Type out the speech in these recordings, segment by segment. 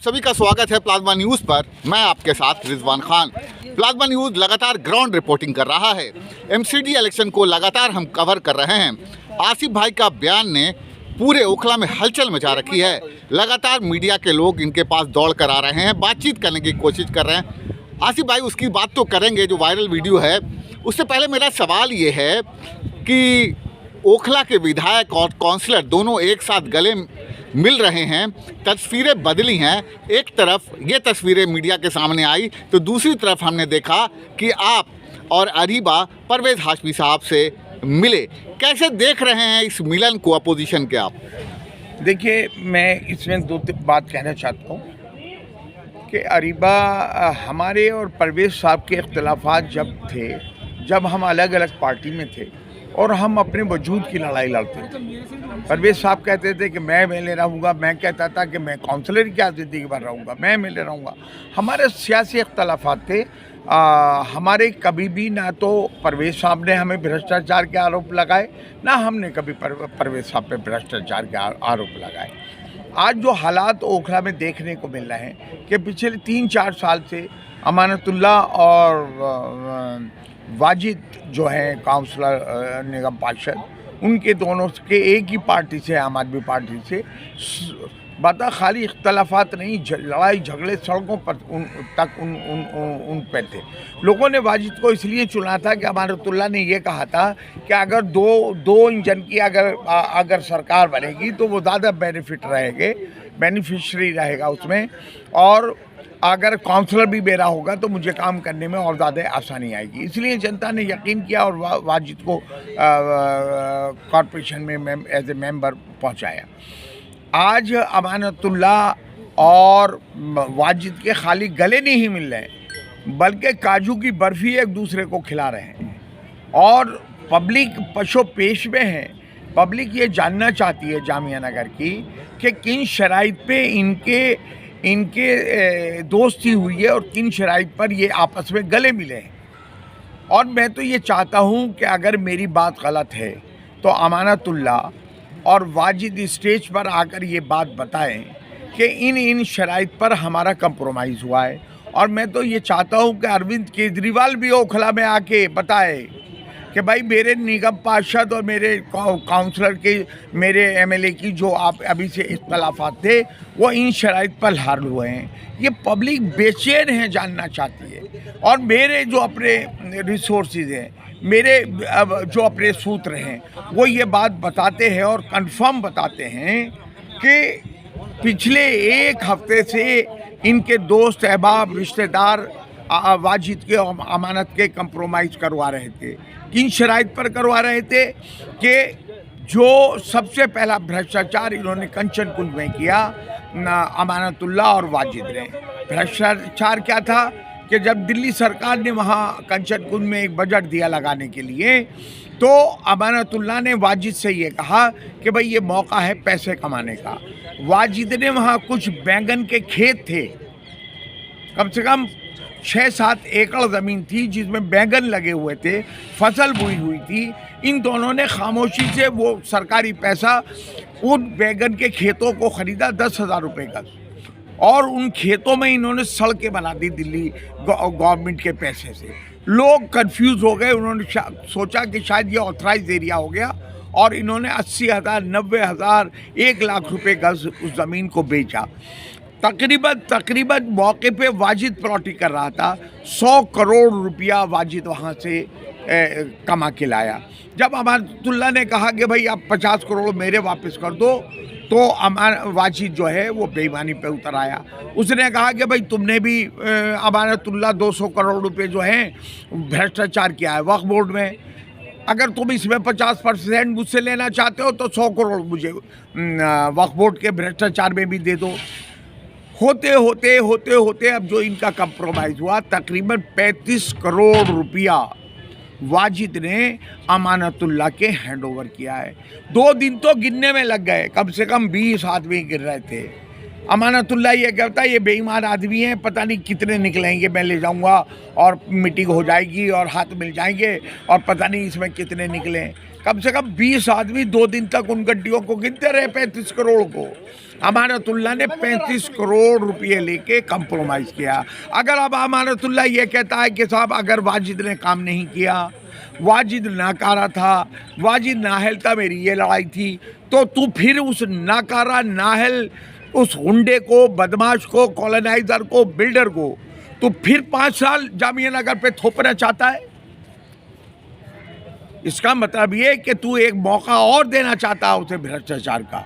सभी का स्वागत है प्लाज्मा न्यूज़ पर। मैं आपके साथ रिजवान खान। प्लाज्मा न्यूज़ लगातार ग्राउंड रिपोर्टिंग कर रहा है। एमसीडी इलेक्शन को लगातार हम कवर कर रहे हैं। आसिफ भाई का बयान ने पूरे ओखला में हलचल मचा रखी है। लगातार मीडिया के लोग इनके पास दौड़ कर आ रहे हैं, बातचीत करने की कोशिश कर रहे हैं। आसिफ भाई उसकी बात तो करेंगे जो वायरल वीडियो है। उससे पहले मेरा सवाल ये है कि ओखला के विधायक और काउंसलर दोनों एक साथ गले मिल रहे हैं, तस्वीरें बदली हैं। एक तरफ ये तस्वीरें मीडिया के सामने आई तो दूसरी तरफ हमने देखा कि आप और अरीबा परवेज़ हाशमी साहब से मिले। कैसे देख रहे हैं इस मिलन को अपोजिशन के आप? देखिए, मैं इसमें दो बात कहना चाहता हूँ कि अरीबा हमारे और परवेज़ साहब के इख्तिलाफ़ात जब हम अलग अलग पार्टी में थे और हम अपने वजूद की लड़ाई लड़ते थे। परवेज़ साहब कहते थे कि मैं मिले रहूँगा, मैं कहता था कि मैं काउंसलर की ज़िंदगी भर रहूँगा, मैं मिले रहूँगा। हमारे सियासी इख्तिलाफ़ात थे। हमारे कभी भी ना तो परवेज़ साहब ने हमें भ्रष्टाचार के आरोप लगाए, ना हमने कभी परवेज़ साहब पे भ्रष्टाचार के आरोप लगाए। आज जो हालात ओखला में देखने को मिल रहे हैं कि पिछले 3-4 साल से अमानतुल्लाह और वाजिद जो हैं काउंसलर निगम पार्षद, उनके दोनों के एक ही पार्टी से, आम आदमी पार्टी से, बता खाली इख्तलाफात नहीं, लड़ाई झगड़े सड़कों पर उन पर थे। लोगों ने वाजिद को इसलिए चुना था कि अमानतुल्लाह ने ये कहा था कि अगर दो इंजन की अगर सरकार बनेगी तो वो ज़्यादा बेनिफिशरी रहेगा उसमें, और अगर काउंसलर भी मेरा होगा तो मुझे काम करने में और ज़्यादा आसानी आएगी। इसलिए जनता ने यकीन किया और वाजिद को कॉरपोरेशन में एज ए मेंबर पहुंचाया। आज अमानतुल्लाह और वाजिद के खाली गले नहीं मिल रहे, बल्कि काजू की बर्फ़ी एक दूसरे को खिला रहे हैं और पब्लिक पशो पेश में है। पब्लिक ये जानना चाहती है जामिया नगर की कि किन शराइत पे इनके दोस्ती हुई है और किन शराइत पर ये आपस में गले मिले हैं। और मैं तो ये चाहता हूँ कि अगर मेरी बात गलत है तो अमानतुल्लाह और वाजिद स्टेज पर आकर ये बात बताएं कि इन शराइत पर हमारा कंप्रोमाइज़ हुआ है। और मैं तो ये चाहता हूँ कि अरविंद केजरीवाल भी ओखला में आके बताए कि भाई मेरे निगम पार्षद और मेरे काउंसलर के, मेरे एमएलए की जो आप अभी से इख्तलाफात थे वो इन शराइत पर हल हुए हैं। ये पब्लिक बेचैन है, जानना चाहती है। और मेरे जो अपने रिसोर्सेज हैं, मेरे जो अपने सूत्र हैं, वो ये बात बताते हैं और कंफर्म बताते हैं कि पिछले एक हफ्ते से इनके दोस्त, अहबाब, रिश्तेदार वाजिद के और अमानत के कंप्रोमाइज़ करवा रहे थे। किन शराइत पर करवा रहे थे कि जो सबसे पहला भ्रष्टाचार इन्होंने कंचन कुंज में किया, अमानतुल्लाह और वाजिद ने। भ्रष्टाचार क्या था कि जब दिल्ली सरकार ने वहाँ कंचन कुंज में एक बजट दिया लगाने के लिए, तो अमानतुल्लाह ने वाजिद से ये कहा कि भाई ये मौका है पैसे कमाने का। वाजिद ने वहाँ कुछ बैंगन के खेत थे, कम से कम 6-7 एकड़ ज़मीन थी जिसमें बैंगन लगे हुए थे, फसल बोई हुई थी। इन दोनों ने खामोशी से वो सरकारी पैसा उन बैंगन के खेतों को ख़रीदा 10,000 रुपये का, और उन खेतों में इन्होंने सड़कें बना दी दिल्ली गवर्नमेंट के पैसे से। लोग कंफ्यूज हो गए, उन्होंने सोचा कि शायद ये ऑथराइज एरिया हो गया, और इन्होंने 80,000, 90,000, 1 लाख रुपए गज उस ज़मीन को बेचा। तकरीबन मौके पे वाजिद प्लॉटिंग कर रहा था। 100 करोड़ रुपया वाजिद वहाँ से कमा के लाया। जब अमानतुल्लाह ने कहा कि भाई आप 50 करोड़ मेरे वापस कर दो, तो वाजिद जो है वो बेईमानी पे उतर आया। उसने कहा कि भाई तुमने भी अमानतुल्लाह 200 करोड़ रुपए जो हैं भ्रष्टाचार किया है वक्फ बोर्ड में। अगर तुम इसमें 50% मुझसे लेना चाहते हो तो 100 करोड़ मुझे वक्फ बोर्ड के भ्रष्टाचार में भी दे दो। होते अब जो इनका कंप्रोमाइज़ हुआ, तकरीबन 35 करोड़ रुपया वाजिद ने अमानतुल्लाह के हैंडओवर किया है। 2 दिन तो गिनने में लग गए, कम से कम 20 आदमी गिर रहे थे। अमानतुल्लाह ये कहता है ये बेईमान आदमी हैं, पता नहीं कितने निकलेंगे, मैं ले जाऊंगा और मीटिंग हो जाएगी और हाथ मिल जाएंगे और पता नहीं इसमें कितने निकले। कम से कम 20 आदमी 2 दिन तक उन गड्डियों को गिनते रहे, 35 करोड़ को। अमानतुल्लाह ने 35 करोड़ रुपए लेके कंप्रोमाइज़ किया। अगर अब अमानतुल्लाह ये कहता है कि साहब अगर वाजिद ने काम नहीं किया, वाजिद नाकारा था, वाजिद नाहल था, मेरी ये लड़ाई थी, तो तू फिर उस नाकारा नाहल, उस गुंडे को, बदमाश को, कॉलोनाइजर को, बिल्डर को तो फिर 5 साल जामिया नगर पे थोपना चाहता है। इसका मतलब ये कि तू एक मौका और देना चाहता है उसे भ्रष्टाचार का,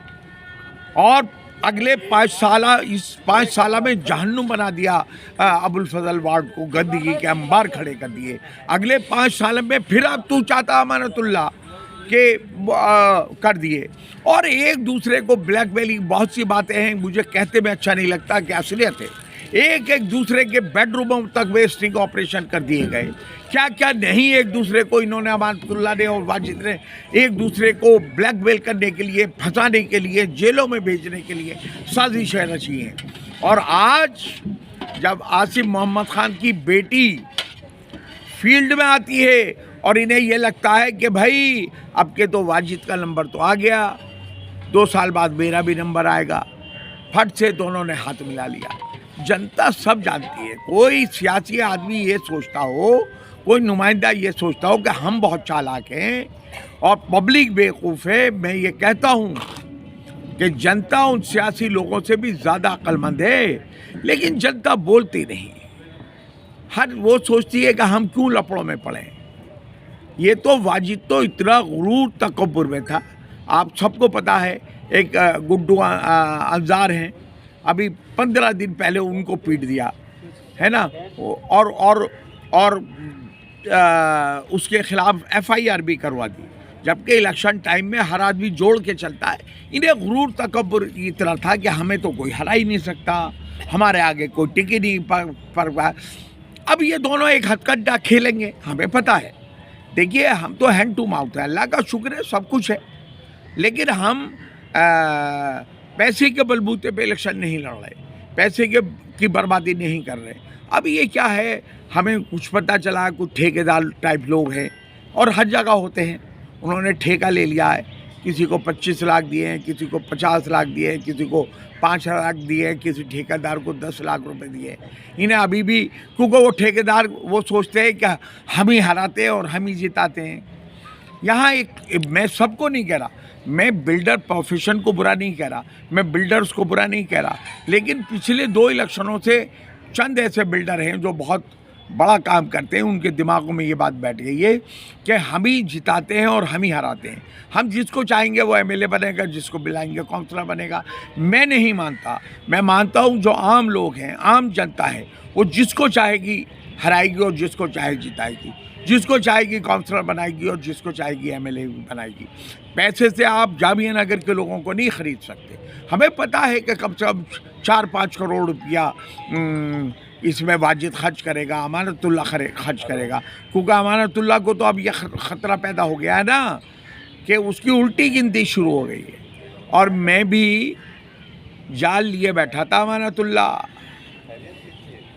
और अगले 5 साल, इस 5 साल में जहन्नुम बना दिया अबुल फजल वार्ड को, गंदगी के अंबार खड़े कर दिए। अगले 5 साल में फिर अब तू चाहता अमानतुल्लाह के कर दिए, और एक दूसरे को ब्लैकमेलिंग, बहुत सी बातें हैं मुझे कहते में अच्छा नहीं लगता कि असलियत है। एक दूसरे के बेडरूमों तक वे स्टिंग ऑपरेशन कर दिए गए, क्या क्या नहीं एक दूसरे को इन्होंने, अमानतुल्लाह ने और वाजिद ने एक दूसरे को ब्लैकमेल करने के लिए, फंसाने के लिए, जेलों में भेजने के लिए साजिशें रची हैं। और आज जब आसिफ मोहम्मद खान की बेटी फील्ड में आती है और इन्हें ये लगता है कि भाई अब के तो वाजिद का नंबर तो आ गया, 2 साल बाद मेरा भी नंबर आएगा, फट से दोनों ने हाथ मिला लिया। जनता सब जानती है, कोई सियासी आदमी ये सोचता हो, कोई नुमाइंदा ये सोचता हो कि हम बहुत चालाक हैं और पब्लिक बेवकूफ़ है, मैं ये कहता हूँ कि जनता उन सियासी लोगों से भी ज़्यादा अक्लमंद है, लेकिन जनता बोलती नहीं। हर वो सोचती है कि हम क्यों लफड़ों में पड़े। ये तो वाजिद तो इतना गुरूर तकब्बुर में था, आप सबको पता है। एक गुड्डू अंजार हैं, अभी 15 दिन पहले उनको पीट दिया है ना, और उसके खिलाफ FIR भी करवा दी, जबकि इलेक्शन टाइम में हर आदमी जोड़ के चलता है। इन्हें गुरूर तकब्बुर की तरह था कि हमें तो कोई हरा ही नहीं सकता, हमारे आगे कोई टिके नहीं पर। अब ये दोनों एक हथकंडा खेलेंगे, हमें पता है। देखिए हम तो हैंड टू माउथ है, अल्लाह का शुक्र है सब कुछ है, लेकिन हम पैसे के बलबूते पे इलेक्शन नहीं लड़ रहे, पैसे की बर्बादी नहीं कर रहे। अब ये क्या है, हमें कुछ पता चला, कुछ ठेकेदार टाइप लोग हैं और हर जगह होते हैं, उन्होंने ठेका ले लिया है, किसी को 25 लाख दिए हैं, किसी को 50 लाख दिए हैं, किसी को 5 लाख दिए हैं, किसी ठेकेदार को 10 लाख रुपए दिए। इन्हें अभी भी, क्योंकि वो ठेकेदार वो सोचते हैं कि हम ही हराते हैं और हम ही जिताते हैं। यहाँ मैं सबको नहीं कह रहा, मैं बिल्डर प्रोफेशन को बुरा नहीं कह रहा, मैं बिल्डर्स को बुरा नहीं कह रहा, लेकिन पिछले 2 इलेक्शनों से चंद ऐसे बिल्डर हैं जो बहुत बड़ा काम करते हैं, उनके दिमागों में ये बात बैठ गई है कि हम ही जिताते हैं और हम ही हराते हैं। हम जिसको चाहेंगे वो MLA बनेगा, जिसको बुलाएंगे काउंसलर बनेगा। मैं नहीं मानता, मैं मानता हूँ जो आम लोग हैं, आम जनता है, वो जिसको चाहेगी हराएगी और जिसको चाहे जिताएगी, जिसको चाहेगी काउंसलर बनाएगी और जिसको चाहेगी MLA बनाएगी। पैसे से आप जामिया नगर के लोगों को नहीं ख़रीद सकते। हमें पता है कि कम से कम 4-5 करोड़ रुपया इसमें वाजिद खर्च करेगा, अमानतुल्लाह खर्च करेगा, क्योंकि अमानतुल्लाह को तो अब यह ख़तरा पैदा हो गया है ना कि उसकी उल्टी गिनती शुरू हो गई है। और मैं भी जाल लिए बैठा था अमानतुल्लाह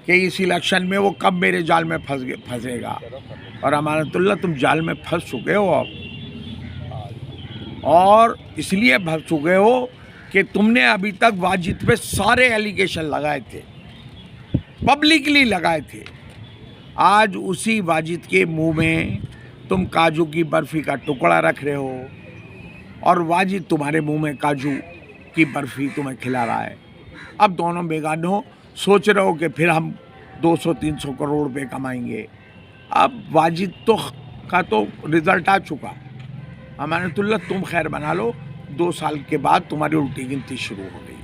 कि इस इलेक्शन में वो कब मेरे जाल में फंसेगा, और अमानतुल्लाह तुम जाल में फंस चुके हो अब, और इसलिए फंस चुके हो कि तुमने अभी तक वाजिद पे सारे एलिगेशन लगाए थे, पब्लिकली लगाए थे। आज उसी वाजिद के मुंह में तुम काजू की बर्फ़ी का टुकड़ा रख रहे हो और वाजिद तुम्हारे मुंह में काजू की बर्फ़ी तुम्हें खिला रहा है। अब दोनों बेगानों सोच रहे हो कि फिर हम 200-300 करोड़ रुपए कमाएंगे। अब वाजिद का तो रिज़ल्ट आ चुका। अमानतुल्लाह तुम खैर बना लो, 2 साल के बाद तुम्हारी उल्टी गिनती शुरू हो गई।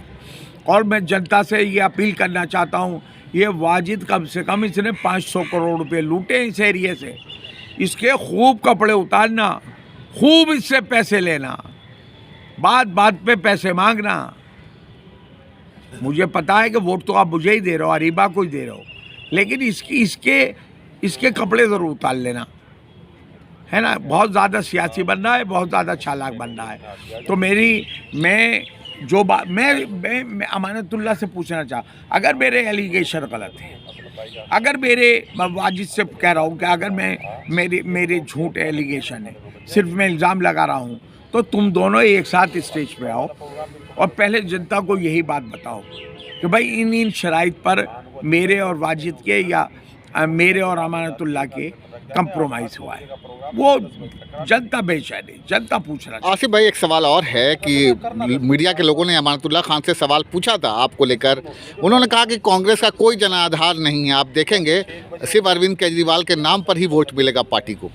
और मैं जनता से ये अपील करना चाहता हूँ, ये वाजिद कम से कम इसने 500 करोड़ रुपए लूटे इस एरिए से, इसके खूब कपड़े उतारना, खूब इससे पैसे लेना, बात बात पे पैसे मांगना। मुझे पता है कि वोट तो आप मुझे ही दे रहे हो, अरीबा को ही दे रहे हो, लेकिन इसके कपड़े ज़रूर उतार लेना, है ना। बहुत ज़्यादा सियासी बनना है, बहुत ज़्यादा चालाक बनना है। तो मैं अमानतुल्लाह से पूछना चाह, अगर मेरे एलिगेशन गलत हैं, अगर मेरे वाजिद से कह रहा हूँ कि अगर मेरे झूठ एलिगेशन है, सिर्फ मैं इल्ज़ाम लगा रहा हूँ, तो तुम दोनों एक साथ स्टेज पे आओ और पहले जनता को यही बात बताओ कि भाई इन शराइत पर मेरे और वाजिद के या मेरे और अमानतुल्लाह के कंप्रोमाइज़ हुआ है, वो जनता बेचैन है, जनता पूछ रहा है। आसिफ भाई, एक सवाल और है कि मीडिया के लोगों ने अमानतुल्लाह खान से सवाल पूछा था आपको लेकर। उन्होंने कहा कि कांग्रेस का कोई जनाधार नहीं है, आप देखेंगे सिर्फ अरविंद केजरीवाल के नाम पर ही वोट मिलेगा पार्टी को।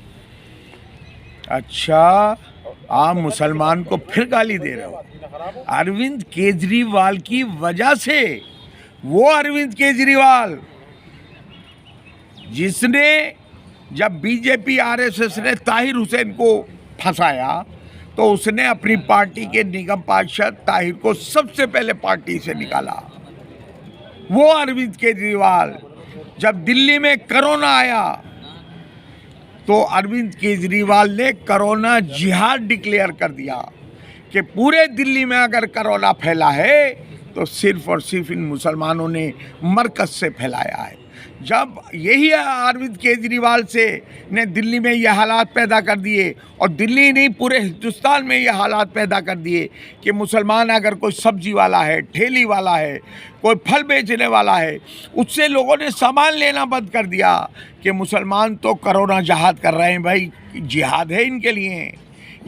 अच्छा, आप मुसलमान को फिर गाली दे रहे हो। अरविंद केजरीवाल की वजह से, वो अरविंद केजरीवाल जिसने जब बीजेपी आरएसएस ने ताहिर हुसैन को फंसाया तो उसने अपनी पार्टी के निगम पार्षद ताहिर को सबसे पहले पार्टी से निकाला। वो अरविंद केजरीवाल, जब दिल्ली में कोरोना आया तो अरविंद केजरीवाल ने कोरोना जिहाद डिक्लेयर कर दिया कि पूरे दिल्ली में अगर कोरोना फैला है तो सिर्फ और सिर्फ इन मुसलमानों ने मरकज से फैलाया है। जब यही अरविंद केजरीवाल से ने दिल्ली में ये हालात पैदा कर दिए, और दिल्ली नहीं पूरे हिंदुस्तान में ये हालात पैदा कर दिए कि मुसलमान अगर कोई सब्जी वाला है, ठेली वाला है, कोई फल बेचने वाला है, उससे लोगों ने सामान लेना बंद कर दिया कि मुसलमान तो कोरोना जहाद कर रहे हैं। भाई, जिहाद है इनके लिए।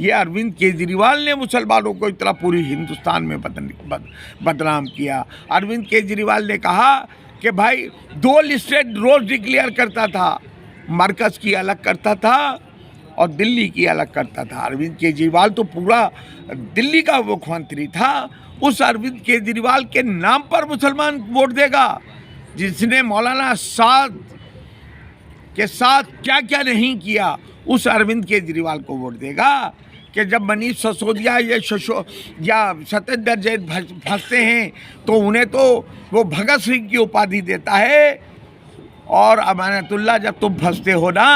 ये अरविंद केजरीवाल ने मुसलमानों को इतना पूरी हिंदुस्तान में बदनाम किया। अरविंद केजरीवाल ने कहा कि भाई 2 लिस्टेड रोज डिक्लेयर करता था, मरकज़ की अलग करता था और दिल्ली की अलग करता था। अरविंद केजरीवाल तो पूरा दिल्ली का मुख्यमंत्री था। उस अरविंद केजरीवाल के नाम पर मुसलमान वोट देगा, जिसने मौलाना साद के साथ क्या क्या नहीं किया, उस अरविंद केजरीवाल को वोट देगा कि जब मनीष सिसोदिया या सत्येंद्र जैन फंसते हैं तो उन्हें तो वो भगत सिंह की उपाधि देता है, और अमानतुल्लाह जब तुम फंसते हो ना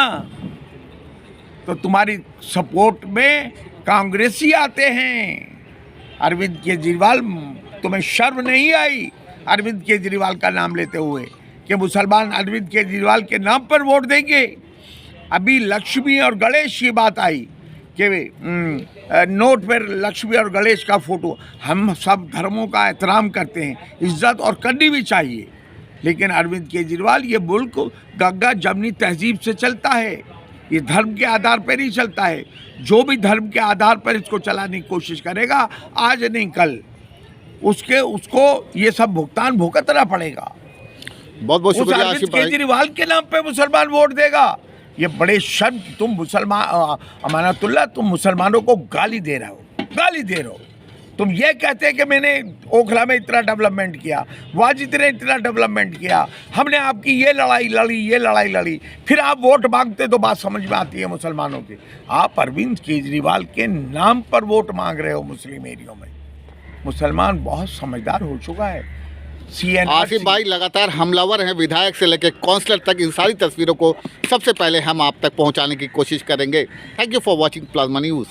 तो तुम्हारी सपोर्ट में कांग्रेसी आते हैं। अरविंद केजरीवाल, तुम्हें शर्म नहीं आई अरविंद केजरीवाल का नाम लेते हुए कि मुसलमान अरविंद केजरीवाल के नाम पर वोट देंगे? अभी लक्ष्मी और गणेश की बात आई कि नोट पर लक्ष्मी और गणेश का फोटो। हम सब धर्मों का एहतराम करते हैं, इज्जत और करनी भी चाहिए, लेकिन अरविंद केजरीवाल ये मुल्क गंगा जमनी तहजीब से चलता है, ये धर्म के आधार पर नहीं चलता है। जो भी धर्म के आधार पर इसको चलाने की कोशिश करेगा, आज नहीं कल उसको ये सब भुगतान भुगतना पड़ेगा। बहुत बहुत शुक्रिया अरविंद आसिफ भाई। केजरीवाल के नाम पे मुसलमान वोट देगा, ये बड़े शर्म। तुम मुसलमान, अमानतुल्लाह, तुम मुसलमानों को गाली दे रहे हो। तुम ये कहते हैं कि मैंने ओखला में इतना डेवलपमेंट किया, वाजिद ने इतना डेवलपमेंट किया, हमने आपकी ये लड़ाई लड़ी, फिर आप वोट मांगते तो बात समझ में आती है मुसलमानों की। आप अरविंद केजरीवाल के नाम पर वोट मांग रहे हो मुस्लिम एरियो में। मुसलमान बहुत समझदार हो चुका है। आसिफ भाई लगातार हमलावर हैं, विधायक से लेकर काउंसलर तक। इन सारी तस्वीरों को सबसे पहले हम आप तक पहुंचाने की कोशिश करेंगे। Thank you for watching plasma news.